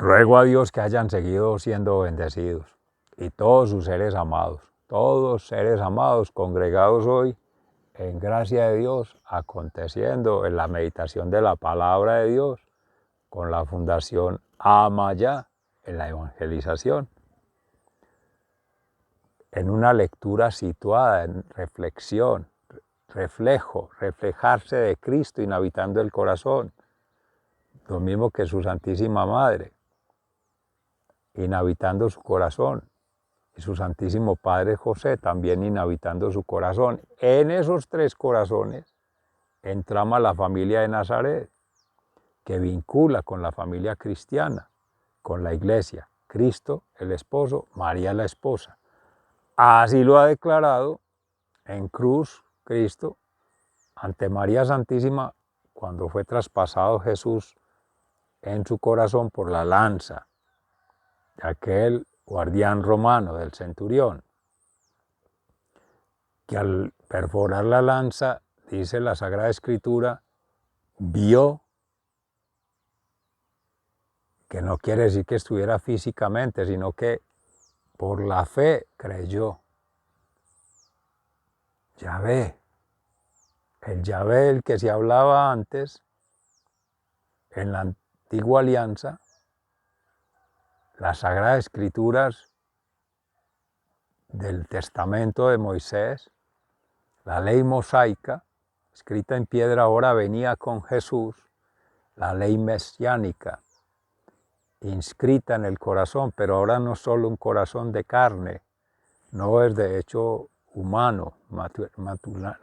Ruego a Dios que hayan seguido siendo bendecidos y todos sus seres amados, congregados hoy en gracia de Dios, aconteciendo en la meditación de la palabra de Dios, con la Fundación Amaya en la evangelización, en una lectura situada en reflexión, reflejarse de Cristo inhabitando el corazón, lo mismo que su Santísima Madre, inhabitando su corazón, y su Santísimo Padre José también inhabitando su corazón. En esos tres corazones entrama la familia de Nazaret, que vincula con la familia cristiana, con la iglesia, Cristo el esposo, María la esposa. Así lo ha declarado en cruz Cristo ante María Santísima cuando fue traspasado Jesús en su corazón por la lanza de aquel guardián romano del centurión, que al perforar la lanza, dice la Sagrada Escritura, vio, que no quiere decir que estuviera físicamente, sino que por la fe creyó. Yahvé, el Yahvé del que se hablaba antes, en la antigua alianza, las Sagradas Escrituras del Testamento de Moisés, la ley mosaica, escrita en piedra, ahora venía con Jesús, la ley mesiánica, inscrita en el corazón, pero ahora no solo un corazón de carne, no es de hecho humano,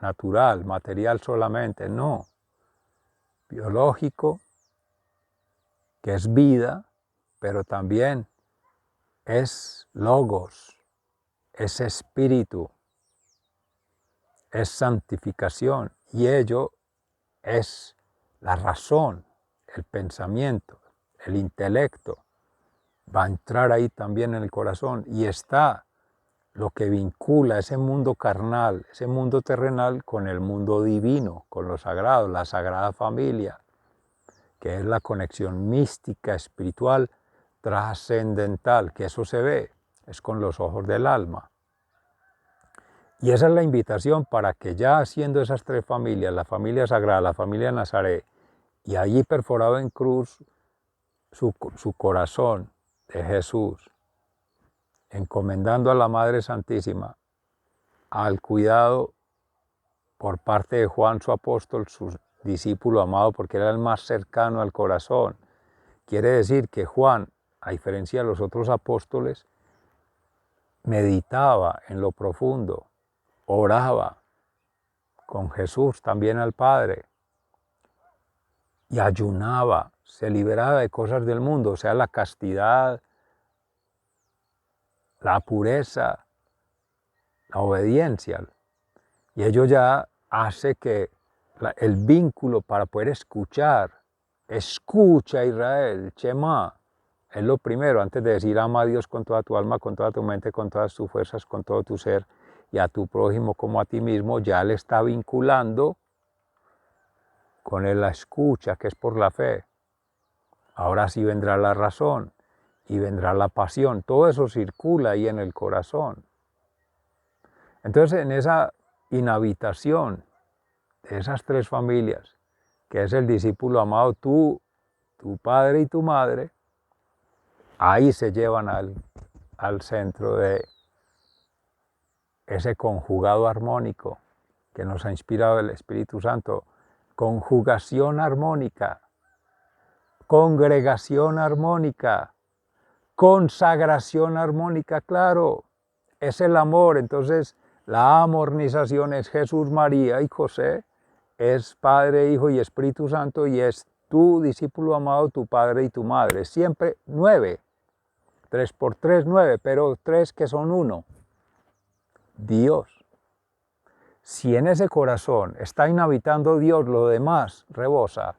natural, material solamente, no, biológico, que es vida, pero también es logos, es espíritu, es santificación, y ello es la razón, el pensamiento, el intelecto, va a entrar ahí también en el corazón, y está lo que vincula ese mundo carnal, ese mundo terrenal con el mundo divino, con lo sagrado, la Sagrada Familia, que es la conexión mística, espiritual, trascendental, que eso se ve, es con los ojos del alma. Y esa es la invitación para que ya haciendo esas tres familias, la familia sagrada, la familia de Nazaret, y allí perforado en cruz su corazón de Jesús, encomendando a la Madre Santísima al cuidado por parte de Juan su apóstol, su discípulo amado, porque era el más cercano al corazón. Quiere decir que Juan, a diferencia de los otros apóstoles, meditaba en lo profundo, oraba con Jesús también al Padre y ayunaba, se liberaba de cosas del mundo, o sea, la castidad, la pureza, la obediencia. Y ello ya hace que el vínculo para poder escuchar, escucha Israel, Shema, es lo primero, antes de decir ama a Dios con toda tu alma, con toda tu mente, con todas tus fuerzas, con todo tu ser, y a tu prójimo como a ti mismo, ya le está vinculando con la escucha, que es por la fe. Ahora sí vendrá la razón y vendrá la pasión, todo eso circula ahí en el corazón. Entonces, en esa inhabitación de esas tres familias, que es el discípulo amado, tú, tu padre y tu madre, ahí se llevan al centro de ese conjugado armónico que nos ha inspirado el Espíritu Santo, conjugación armónica, congregación armónica, consagración armónica, claro, es el amor. Entonces la amornización es Jesús, María y José, es Padre, Hijo y Espíritu Santo, y es tu discípulo amado, tu padre y tu madre. Siempre 9, 3 por 3, 9, pero 3 que son uno, Dios. Si en ese corazón está inhabitando Dios, lo demás rebosa.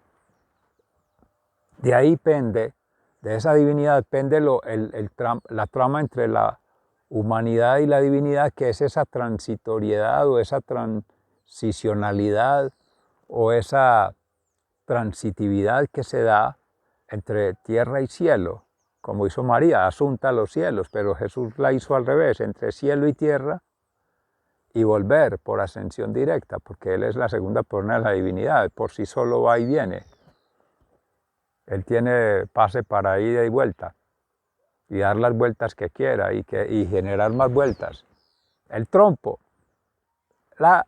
De ahí pende, de esa divinidad pende la trama entre la humanidad y la divinidad, que es esa transitoriedad o esa transicionalidad o esa transitividad que se da entre tierra y cielo, como hizo María, asunta a los cielos, pero Jesús la hizo al revés, entre cielo y tierra, y volver por ascensión directa, porque Él es la segunda persona de la divinidad, por sí solo va y viene. Él tiene pase para ida y vuelta, y dar las vueltas que quiera, y generar más vueltas. El trompo, la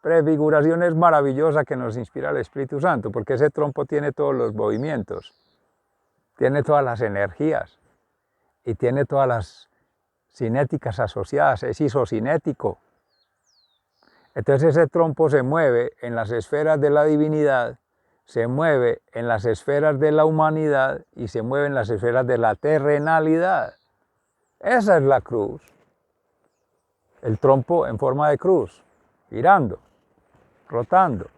prefiguración es maravillosa que nos inspira el Espíritu Santo, porque ese trompo tiene todos los movimientos, tiene todas las energías, y tiene todas las cinéticas asociadas, es isocinético. Entonces ese trompo se mueve en las esferas de la divinidad, se mueve en las esferas de la humanidad y se mueve en las esferas de la terrenalidad. Esa es la cruz. El trompo en forma de cruz, girando, rotando,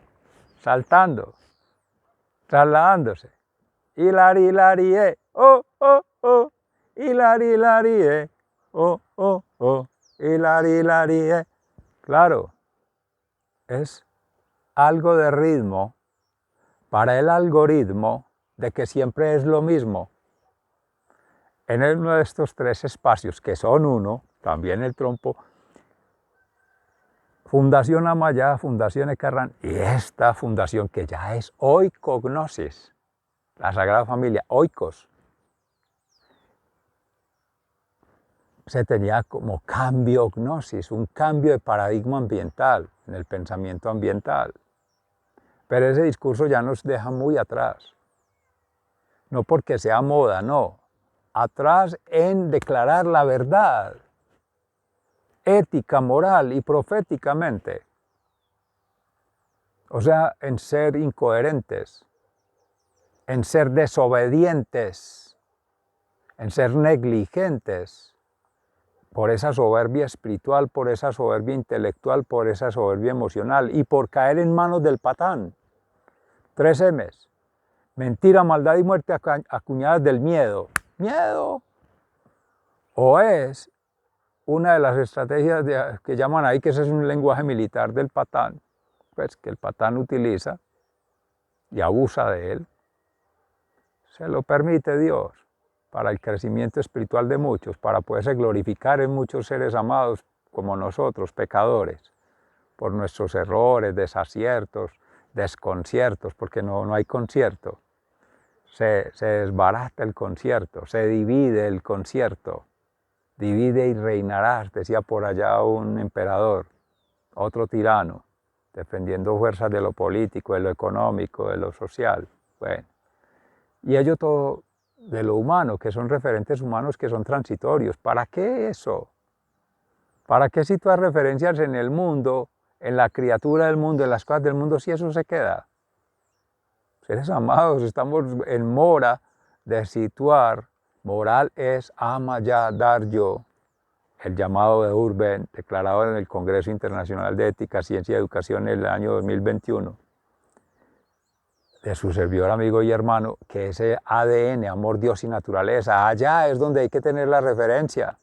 saltando, trasladándose. Hilari, hilari, oh, oh, oh, hilari, hilari, oh, oh, oh, hilari, hilari, Claro, es algo de ritmo para el algoritmo de que siempre es lo mismo. En uno de estos tres espacios, que son uno, también el trompo, Fundación Amayá, Fundación Ecarrán, y esta fundación que ya es oikognosis, la Sagrada Familia, oikos, se tenía como cambio-gnosis, un cambio de paradigma ambiental, en el pensamiento ambiental. Pero ese discurso ya nos deja muy atrás. No porque sea moda, no. Atrás en declarar la verdad, ética, moral y proféticamente. O sea, en ser incoherentes, en ser desobedientes, en ser negligentes, por esa soberbia espiritual, por esa soberbia intelectual, por esa soberbia emocional y por caer en manos del patán. 3 M's. Mentira, maldad y muerte acuñadas del miedo. ¡Miedo! O es una de las estrategias que llaman ahí, que ese es un lenguaje militar del patán, pues que el patán utiliza y abusa de él. Se lo permite Dios para el crecimiento espiritual de muchos, para poderse glorificar en muchos seres amados como nosotros, pecadores, por nuestros errores, desaciertos, desconciertos, porque no hay concierto. Se desbarata el concierto, se divide el concierto. Divide y reinarás, decía por allá un emperador, otro tirano, defendiendo fuerzas de lo político, de lo económico, de lo social. Bueno, y ello todo de lo humano, que son referentes humanos que son transitorios. ¿Para qué eso? ¿Para qué situar referencias en el mundo, en la criatura del mundo, en las cosas del mundo, si eso se queda? Seres amados, estamos en mora de situar. Moral es ama ya, dar yo. El llamado de Urben, declarado en el Congreso Internacional de Ética, Ciencia y Educación en el año 2021, de su servidor, amigo y hermano, que ese ADN, amor, Dios y naturaleza, allá es donde hay que tener la referencia.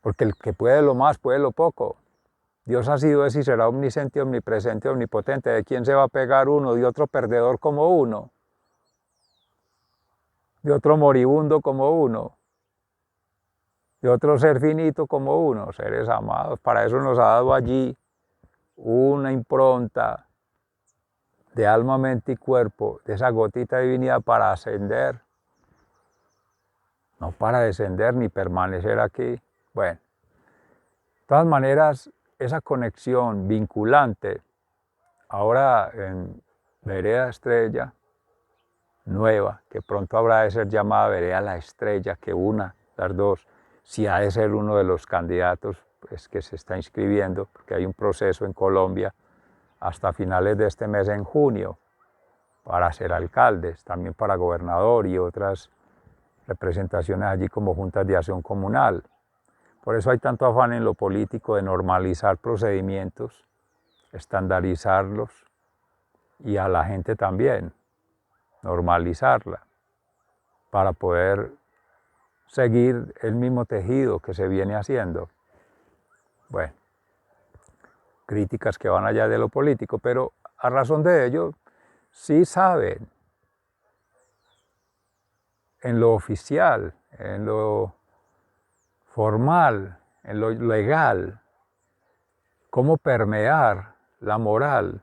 Porque el que puede lo más, puede lo poco. Dios ha sido, es y será omnisciente, omnipresente, omnipotente. ¿De quién se va a pegar uno? De otro perdedor como uno. De otro moribundo como uno. De otro ser finito como uno. Seres amados. Para eso nos ha dado allí una impronta de alma, mente y cuerpo, de esa gotita de divinidad para ascender. No para descender ni permanecer aquí. Bueno, de todas maneras, esa conexión vinculante, ahora en Vereda Estrella, nueva, que pronto habrá de ser llamada Vereda La Estrella, que una las dos, si ha de ser uno de los candidatos pues, que se está inscribiendo, porque hay un proceso en Colombia hasta finales de este mes, en junio, para ser alcaldes, también para gobernador y otras representaciones allí como juntas de acción comunal. Por eso hay tanto afán en lo político de normalizar procedimientos, estandarizarlos y a la gente también, normalizarla, para poder seguir el mismo tejido que se viene haciendo. Bueno, críticas que van allá de lo político, pero a razón de ello, sí saben en lo oficial, en lo formal, en lo legal, cómo permear la moral,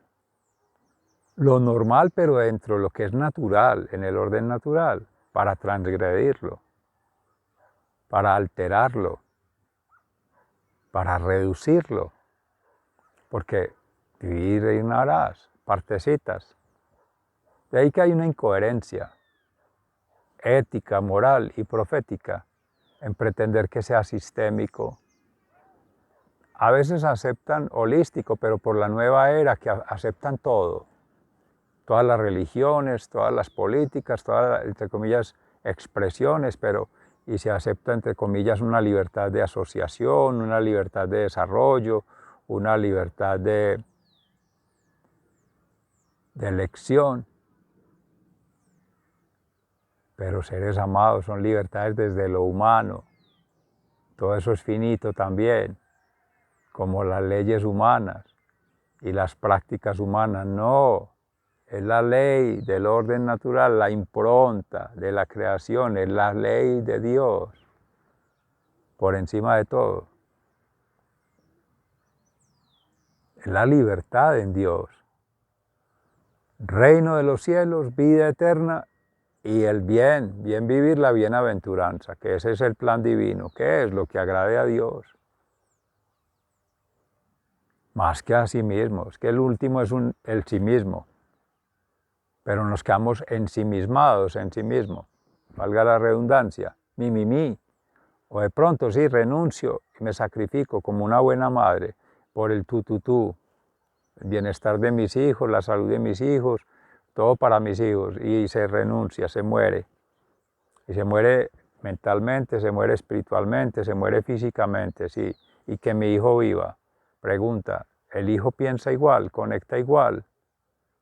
lo normal pero dentro de lo que es natural, en el orden natural, para transgredirlo, para alterarlo, para reducirlo, porque dividir y reinarás, partecitas. De ahí que hay una incoherencia ética, moral y profética en pretender que sea sistémico. A veces aceptan holístico, pero por la nueva era que aceptan todo, todas las religiones, todas las políticas, todas, entre comillas, expresiones, pero y se acepta, entre comillas, una libertad de asociación, una libertad de desarrollo, una libertad de elección. Pero seres amados, son libertades desde lo humano. Todo eso es finito también, como las leyes humanas y las prácticas humanas. No, es la ley del orden natural, la impronta de la creación, es la ley de Dios, por encima de todo. Es la libertad en Dios. Reino de los cielos, vida eterna y el bien vivir, la bienaventuranza, que ese es el plan divino, que es lo que agrade a Dios. Más que a sí mismos, que el último es el sí mismo, pero nos quedamos ensimismados en sí mismo, valga la redundancia, mi, o de pronto sí, renuncio y me sacrifico como una buena madre por el tú, el bienestar de mis hijos, la salud de mis hijos, todo para mis hijos, y se renuncia, se muere, y se muere mentalmente, se muere espiritualmente, se muere físicamente, sí, y que mi hijo viva. Pregunta, ¿el hijo piensa igual, conecta igual,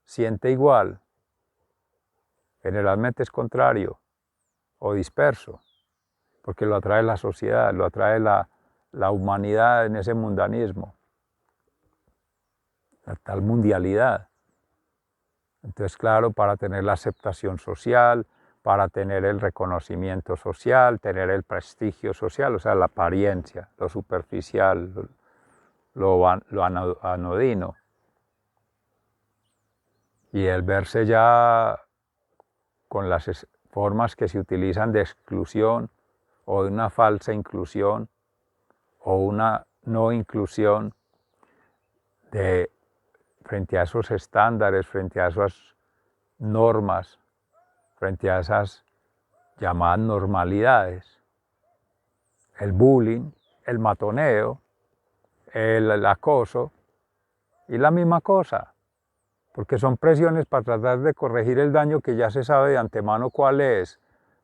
siente igual? Generalmente es contrario o disperso, porque lo atrae la sociedad, lo atrae la humanidad en ese mundanismo, la tal mundialidad. Entonces, claro, para tener la aceptación social, para tener el reconocimiento social, tener el prestigio social, o sea, la apariencia, lo superficial, lo anodino. Y el verse ya con las formas que se utilizan de exclusión o de una falsa inclusión o una no inclusión frente a esos estándares, frente a esas normas, frente a esas llamadas normalidades. El bullying, el matoneo, el acoso y la misma cosa, porque son presiones para tratar de corregir el daño que ya se sabe de antemano cuál es.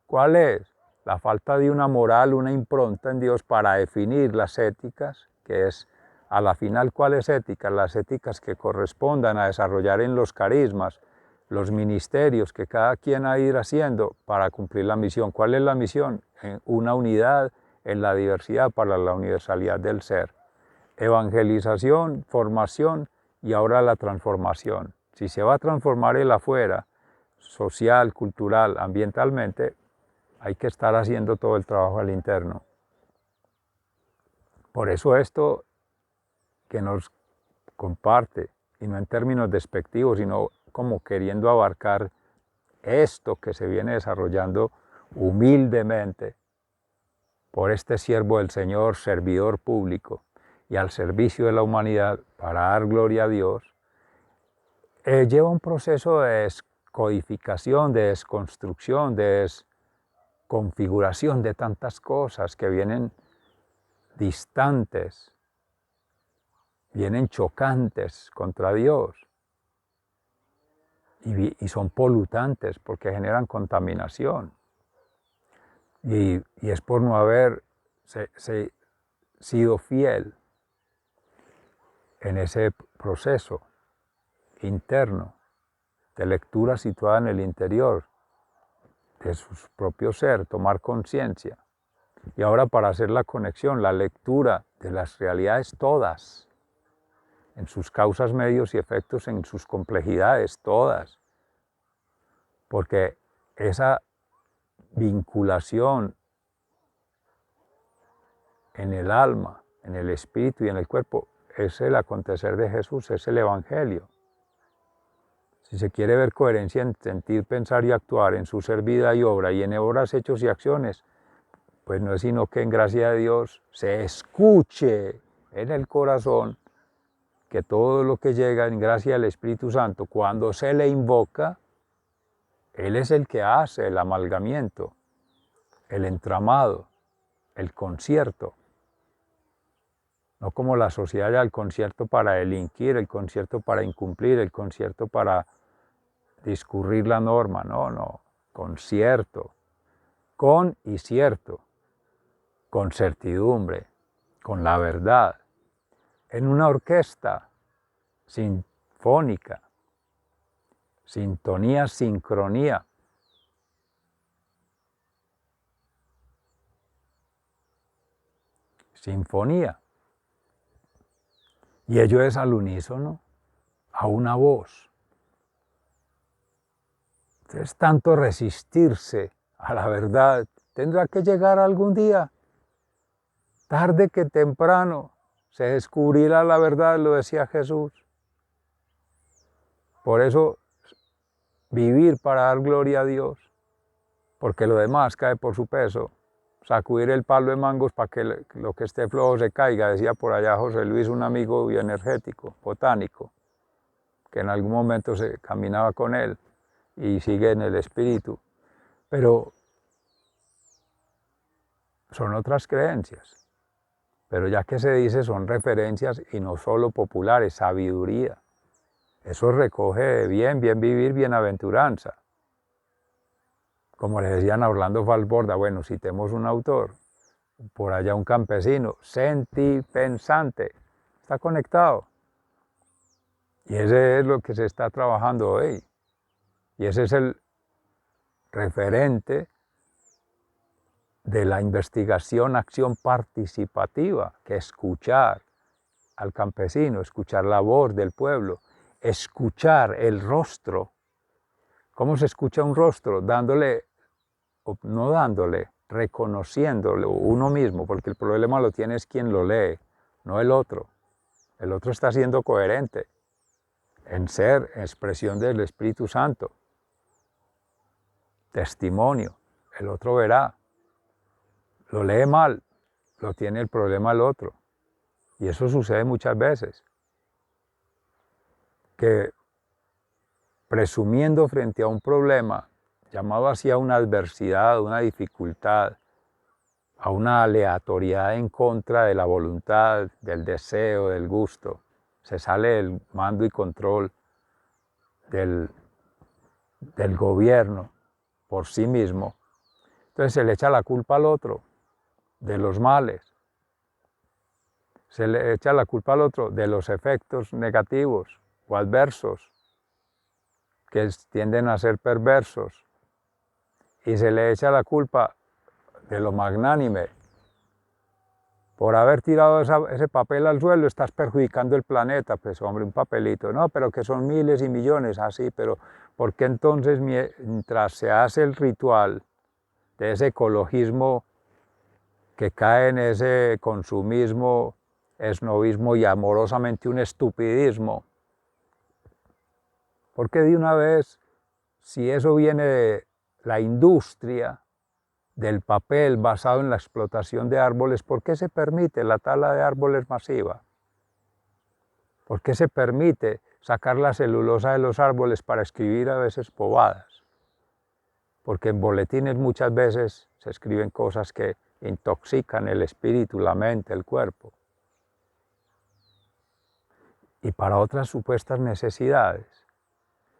¿Cuál es? La falta de una moral, una impronta en Dios para definir las éticas, que es a la final cuáles éticas, las éticas que correspondan a desarrollar en los carismas, los ministerios que cada quien ha de ir haciendo para cumplir la misión. ¿Cuál es la misión? Una unidad en la diversidad para la universalidad del ser. Evangelización, formación y ahora la transformación. Si se va a transformar el afuera, social, cultural, ambientalmente, hay que estar haciendo todo el trabajo al interno. Por eso esto que nos comparte, y no en términos despectivos, sino como queriendo abarcar esto que se viene desarrollando humildemente por este siervo del Señor, servidor público, y al servicio de la humanidad para dar gloria a Dios, lleva un proceso de descodificación, de desconstrucción, de desconfiguración de tantas cosas que vienen distantes, vienen chocantes contra Dios y son polutantes porque generan contaminación. Y es por no haber sido fiel en ese proceso interno de lectura situada en el interior de su propio ser, tomar conciencia. Y ahora para hacer la conexión, la lectura de las realidades todas, en sus causas, medios y efectos, en sus complejidades todas, porque esa vinculación en el alma, en el espíritu y en el cuerpo, es el acontecer de Jesús, es el Evangelio. Si se quiere ver coherencia en sentir, pensar y actuar en su ser, vida y obra, y en obras, hechos y acciones, pues no es sino que en gracia de Dios se escuche en el corazón que todo lo que llega en gracia del Espíritu Santo, cuando se le invoca, Él es el que hace el amalgamiento, el entramado, el concierto. No como la sociedad ya el concierto para delinquir, el concierto para incumplir, el concierto para discurrir la norma, no, concierto, con y cierto, con certidumbre, con la verdad, en una orquesta sinfónica, sintonía, sincronía. Sinfonía. Y ello es al unísono, a una voz. Entonces, tanto resistirse a la verdad tendrá que llegar algún día. Tarde que temprano se descubrirá la verdad, lo decía Jesús. Por eso, vivir para dar gloria a Dios, porque lo demás cae por su peso. Sacudir el palo de mangos para que lo que esté flojo se caiga, decía por allá José Luis, un amigo bioenergético, botánico, que en algún momento se caminaba con él y sigue en el espíritu. Pero son otras creencias. Pero ya que se dice, son referencias y no solo populares, sabiduría. Eso recoge bien vivir, bienaventuranza. Como le decían a Orlando Falborda, bueno, citemos un autor, por allá un campesino, sentipensante, está conectado. Y ese es lo que se está trabajando hoy. Y ese es el referente de la investigación, acción participativa, que escuchar al campesino, escuchar la voz del pueblo, escuchar el rostro. ¿Cómo se escucha un rostro? Dándole, o no dándole, reconociéndolo uno mismo, porque el problema lo tiene es quien lo lee, no el otro. El otro está siendo coherente en ser expresión del Espíritu Santo. Testimonio, el otro verá. Lo lee mal, lo tiene el problema el otro. Y eso sucede muchas veces. Que presumiendo frente a un problema, llamado así a una adversidad, una dificultad, a una aleatoriedad en contra de la voluntad, del deseo, del gusto, se sale del mando y control del gobierno por sí mismo. Entonces se le echa la culpa al otro de los males. Se le echa la culpa al otro de los efectos negativos o adversos que tienden a ser perversos. Y se le echa la culpa de lo magnánime. Por haber tirado ese papel al suelo estás perjudicando el planeta. Pues hombre, un papelito. No, pero que son miles y millones, así. Pero ¿por qué entonces mientras se hace el ritual de ese ecologismo que cae en ese consumismo, esnovismo y amorosamente un estupidismo? Porque de una vez, si eso viene de la industria del papel basado en la explotación de árboles, ¿por qué se permite la tala de árboles masiva? ¿Por qué se permite sacar la celulosa de los árboles para escribir a veces bobadas? Porque en boletines muchas veces se escriben cosas que intoxican el espíritu, la mente, el cuerpo. Y para otras supuestas necesidades.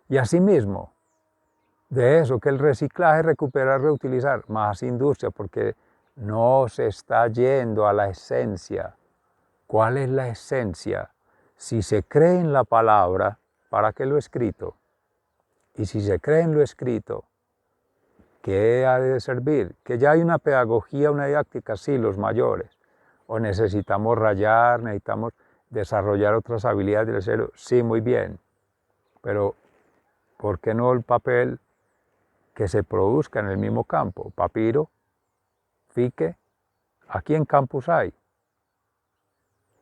Y asimismo, de eso, que el reciclaje, recuperar, reutilizar, más industria, porque no se está yendo a la esencia. ¿Cuál es la esencia? Si se cree en la palabra, ¿para qué lo escrito? Y si se cree en lo escrito, ¿qué ha de servir? Que ya hay una pedagogía, una didáctica, sí, los mayores. O necesitamos rayar, necesitamos desarrollar otras habilidades del cerebro, sí, muy bien. Pero, ¿por qué no el papel que se produzca en el mismo campo. Papiro, fique, aquí en Campus hay.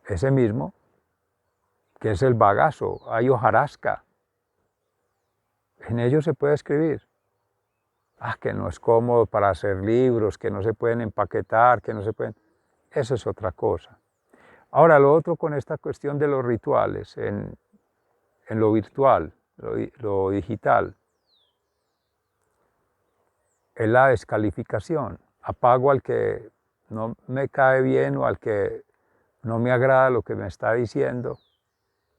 Ese mismo, que es el bagazo, hay hojarasca. En ellos se puede escribir. Que no es cómodo para hacer libros, que no se pueden empaquetar, que no se pueden... Eso es otra cosa. Ahora, lo otro con esta cuestión de los rituales en lo virtual, lo digital, es la descalificación. Apago al que no me cae bien o al que no me agrada lo que me está diciendo,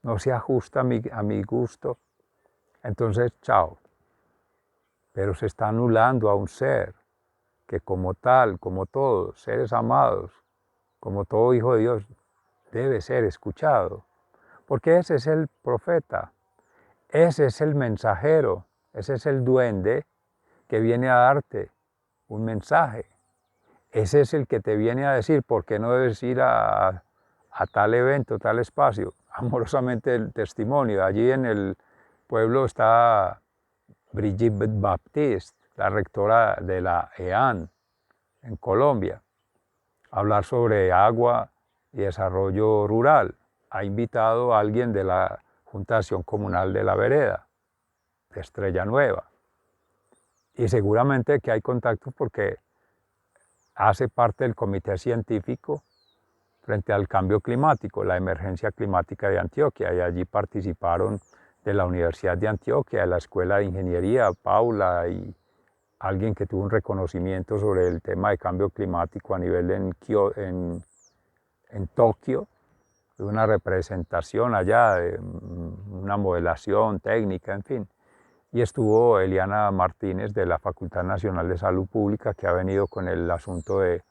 no se ajusta a mi gusto, entonces chao. Pero se está anulando a un ser que como tal, como todos, seres amados, como todo hijo de Dios, debe ser escuchado. Porque ese es el profeta, ese es el mensajero, ese es el duende que viene a darte un mensaje. Ese es el que te viene a decir por qué no debes ir a tal evento, tal espacio. Amorosamente el testimonio. Allí en el pueblo está Brigitte Baptiste, la rectora de la EAN en Colombia, a hablar sobre agua y desarrollo rural. Ha invitado a alguien de la Junta de Acción Comunal de la Vereda, de Estrella Nueva. Y seguramente que hay contactos porque hace parte del comité científico frente al cambio climático, la emergencia climática de Antioquia, y allí participaron de la Universidad de Antioquia, de la Escuela de Ingeniería, Paula, y alguien que tuvo un reconocimiento sobre el tema de cambio climático a nivel en Tokio, de una representación allá, de una modelación técnica, en fin. Y estuvo Eliana Martínez de la Facultad Nacional de Salud Pública, que ha venido con el asunto de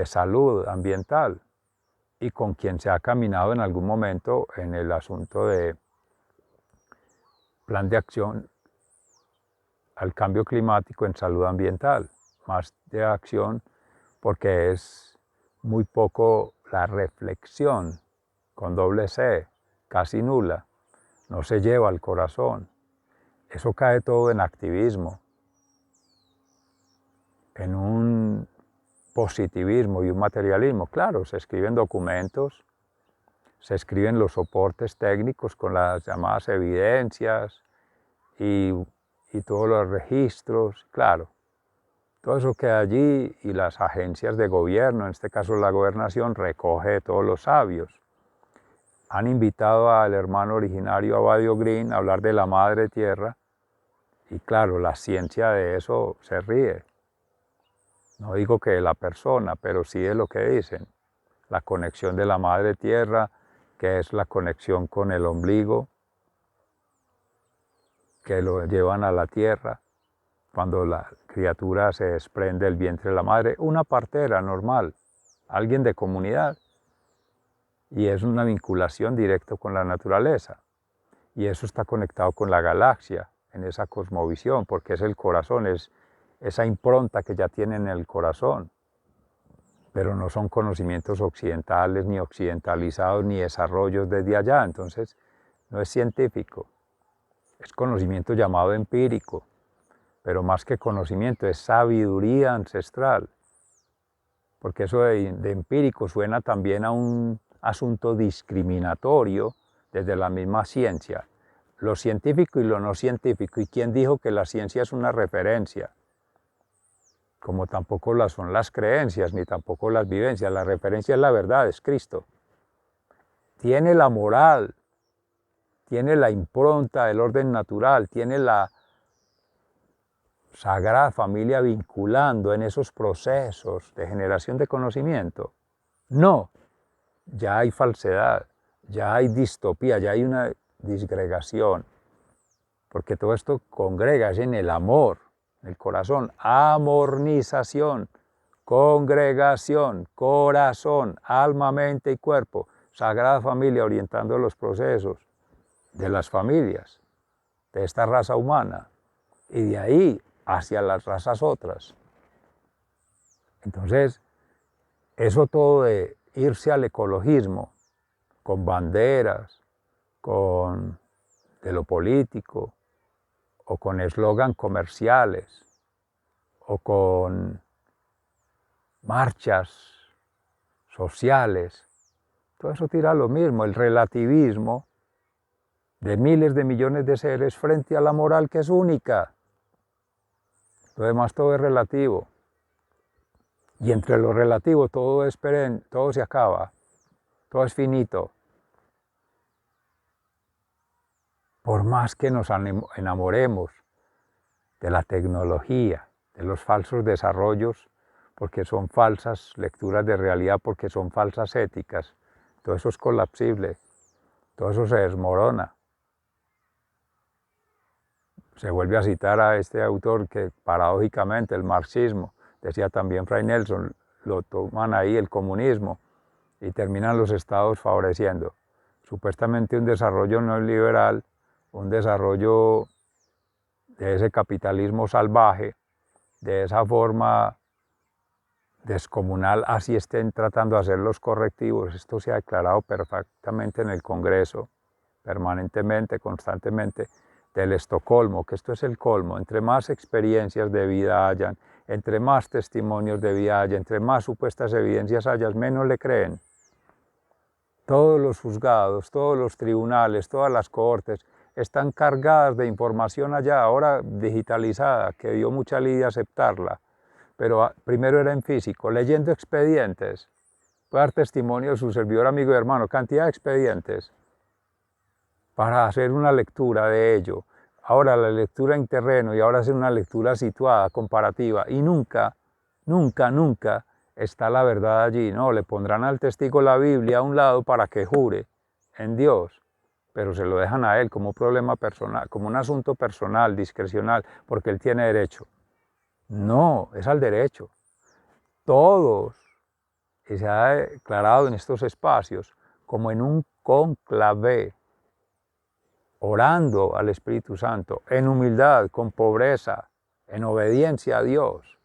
salud ambiental y con quien se ha caminado en algún momento en el asunto de plan de acción al cambio climático en salud ambiental, más de acción porque es muy poco la reflexión con doble C, casi nula, no se lleva al corazón. Eso cae todo en activismo, en un positivismo y un materialismo. Claro, se escriben documentos, se escriben los soportes técnicos con las llamadas evidencias y todos los registros, claro. Todo eso queda allí y las agencias de gobierno, en este caso la gobernación, recoge todos los sabios. Han invitado al hermano originario Abadio Green a hablar de la madre tierra y claro, la ciencia de eso se ríe. No digo que de la persona, pero sí de lo que dicen. La conexión de la madre tierra, que es la conexión con el ombligo, que lo llevan a la tierra. Cuando la criatura se desprende del vientre de la madre, una partera normal, alguien de comunidad, y es una vinculación directa con la naturaleza. Y eso está conectado con la galaxia, en esa cosmovisión, porque es el corazón, es esa impronta que ya tiene en el corazón. Pero no son conocimientos occidentales, ni occidentalizados, ni desarrollos desde allá, entonces no es científico, es conocimiento llamado empírico. Pero más que conocimiento, es sabiduría ancestral, porque eso de empírico suena también a un asunto discriminatorio desde la misma ciencia, lo científico y lo no científico. ¿Y quién dijo que la ciencia es una referencia? Como tampoco las son las creencias, ni tampoco las vivencias. La referencia es la verdad, es Cristo. Tiene la moral, tiene la impronta del orden natural, tiene la Sagrada Familia vinculando en esos procesos de generación de conocimiento. No, ya hay falsedad, ya hay distopía, ya hay una disgregación, porque todo esto congrega es en el amor, en el corazón, amornización, congregación, corazón, alma, mente y cuerpo, Sagrada Familia orientando los procesos de las familias, de esta raza humana, y de ahí hacia las razas otras. Entonces, eso todo de irse al ecologismo, con banderas, de lo político, o con eslogan comerciales, o con marchas sociales. Todo eso tira lo mismo, el relativismo de miles de millones de seres frente a la moral que es única. Lo demás todo es relativo. Y entre lo relativo todo es perenne, todo se acaba, todo es finito. Por más que nos enamoremos de la tecnología, de los falsos desarrollos, porque son falsas lecturas de realidad, porque son falsas éticas, todo eso es colapsible, todo eso se desmorona. Se vuelve a citar a este autor que paradójicamente el marxismo, decía también Fray Nelson, lo toman ahí el comunismo y terminan los estados favoreciendo supuestamente un desarrollo neoliberal, un desarrollo de ese capitalismo salvaje, de esa forma descomunal, así estén tratando de hacer los correctivos. Esto se ha declarado perfectamente en el Congreso, permanentemente, constantemente, del Estocolmo, que esto es el colmo. Entre más experiencias de vida hayan, entre más testimonios de vida haya, entre más supuestas evidencias hayas, menos le creen. Todos los juzgados, todos los tribunales, todas las cortes están cargadas de información allá, ahora digitalizada, que dio mucha lidia aceptarla, pero primero era en físico, leyendo expedientes. Puede dar testimonio de su servidor, amigo y hermano, cantidad de expedientes para hacer una lectura de ello. Ahora la lectura en terreno y ahora hacer una lectura situada, comparativa, y nunca, nunca, nunca está la verdad allí, no, le pondrán al testigo la Biblia a un lado para que jure en Dios, pero se lo dejan a él como un problema personal, como un asunto personal, discrecional, porque él tiene derecho. No, es al derecho. Todos, y se ha declarado en estos espacios, como en un conclave, orando al Espíritu Santo, en humildad, con pobreza, en obediencia a Dios,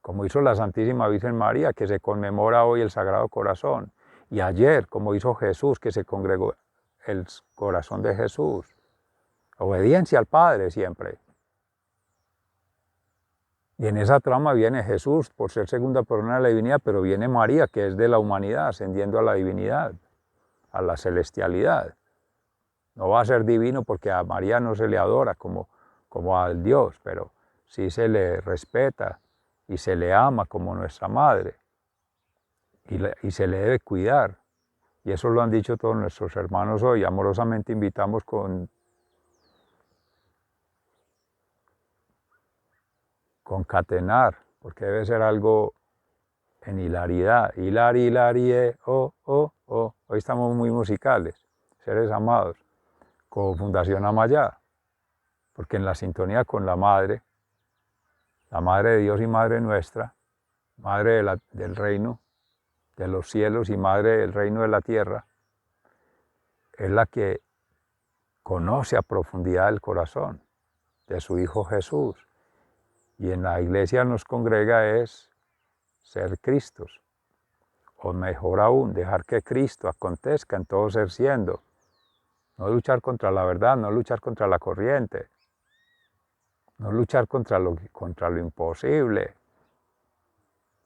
como hizo la Santísima Virgen María, que se conmemora hoy el Sagrado Corazón, y ayer, como hizo Jesús, que se congregó el corazón de Jesús. Obediencia al Padre siempre. Y en esa trama viene Jesús por ser segunda persona de la divinidad, pero viene María, que es de la humanidad, ascendiendo a la divinidad, a la celestialidad. No va a ser divino porque a María no se le adora como al Dios, pero sí se le respeta y se le ama como nuestra madre y se le debe cuidar. Y eso lo han dicho todos nuestros hermanos hoy. Amorosamente invitamos concatenar, porque debe ser algo en hilaridad. Hilari, hilarie, oh, oh, oh. Hoy estamos muy musicales, seres amados, con Fundación Amayá, porque en la sintonía con la Madre de Dios y Madre nuestra, Madre del reino de los cielos y Madre del reino de la tierra, es la que conoce a profundidad el corazón de su Hijo Jesús. Y en la iglesia nos congrega es ser Cristos, o mejor aún, dejar que Cristo acontezca en todo ser siendo. No luchar contra la verdad, no luchar contra la corriente, no luchar contra lo imposible.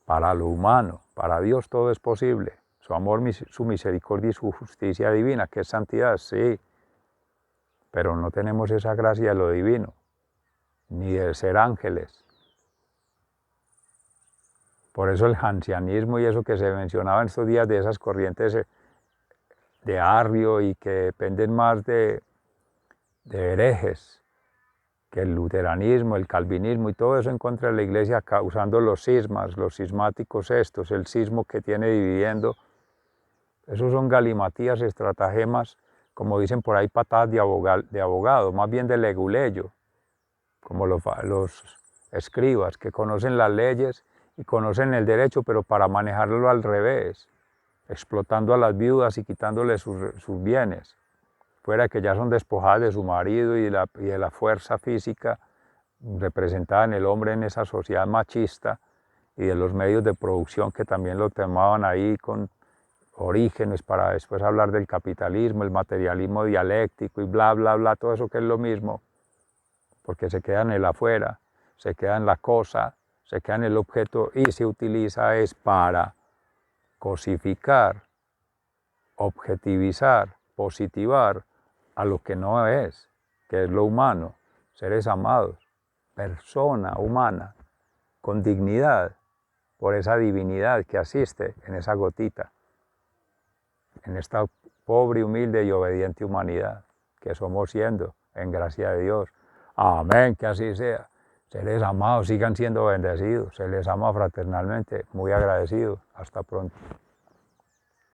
Para lo humano, para Dios todo es posible. Su amor, su misericordia y su justicia divina, que es santidad, sí. Pero no tenemos esa gracia de lo divino, ni de ser ángeles. Por eso el janseanismo y eso que se mencionaba en estos días de esas corrientes de Arrio y que dependen más de herejes, que el luteranismo, el calvinismo y todo eso en contra de la iglesia, causando los cismas, los cismáticos estos, el cismo que tiene dividiendo. Esos son galimatías, estratagemas, como dicen por ahí, patadas de abogado, más bien de leguleyo, como los escribas que conocen las leyes y conocen el derecho, pero para manejarlo al revés, explotando a las viudas y quitándoles sus bienes, fuera que ya son despojadas de su marido y de la fuerza física representada en el hombre en esa sociedad machista y de los medios de producción que también lo tomaban ahí con orígenes para después hablar del capitalismo, el materialismo dialéctico y bla, bla, bla, todo eso que es lo mismo. porque se queda en el afuera, se queda en la cosa, se queda en el objeto y se utiliza es para cosificar, objetivizar, positivar a lo que no es, que es lo humano, seres amados, persona humana, con dignidad, por esa divinidad que asiste en esa gotita, en esta pobre, humilde y obediente humanidad que somos siendo, en gracia de Dios. Amén, que así sea. Seres amados, sigan siendo bendecidos, se les ama fraternalmente, muy agradecidos. Hasta pronto.